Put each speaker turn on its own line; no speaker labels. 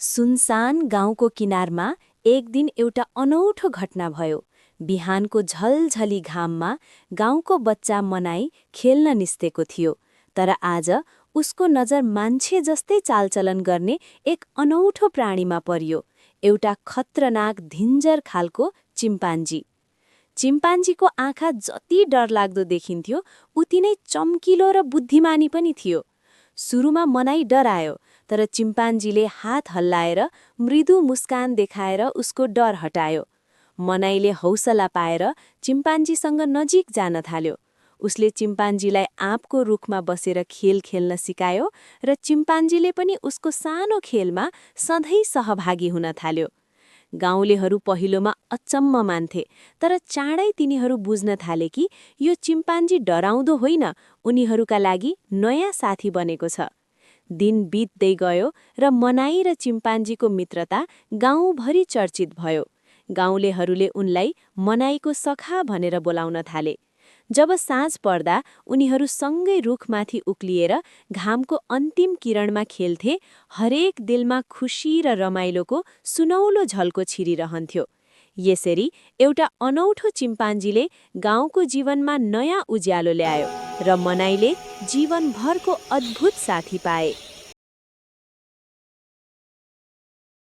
सुनसान गाउँको किनारमा एक दिन एउटा अनौठो घटना भयो। बिहानको झलझली घाममा गाउँको बच्चा मनाई खेल्न निस्तेको थियो। तर आज उसको नजर मान्छे जस्तै चालचलन गर्ने एक अनौठो प्राणीमा पर्यो। एउटा खतरनाक धिन्जर खालको चिम्पान्जी। चिम्पान्जीको आँखा जति डरलाग्दो देखिन्थ्यो उति नै चम्किलो र बुद्धिमानी पनि थियो। सुरुमा मनाई डरायो, तर चिम्पान्जीले हात हल्लाएर मृदु मुस्कान देखाएर उसको डर हटायो। मनाईले हौसला पाएर चिम्पान्जीसँग नजिक जान थाल्यो। उसले चिम्पान्जीलाई आँपको रुखमा बसेर खेल खेल्न सिकायो र चिम्पान्जीले पनि उसको सानो खेलमा सधैँ सहभागी हुन थाल्यो। गाउँलेहरू पहिलोमा अचम्म मान्थे, तर चाँडै तिनीहरू बुझ्न थाले कि यो चिम्पान्जी डराउँदो होइन, उनीहरूका लागि नयाँ साथी बनेको छ। दिन बित्दै गयो र मनाई र चिम्पान्जीको मित्रता गाउँभरि चर्चित भयो। गाउँलेहरूले उनलाई मनाईको सखा भनेर बोलाउन थाले। जब साँझ पर्दा उनीहरू सँगै रुखमाथि उक्लिएर घामको अन्तिम किरणमा खेल्थे, हरेक दिलमा खुसी र रमाइलोको सुनौलो झल्को छिरिरहन्थ्यो। यसरी एउटा अनौठो चिम्पान्जीले गाउँको जीवनमा नयाँ उज्यालो ल्यायो र मनाईले जीवनभरको अद्भुत साथी पाए।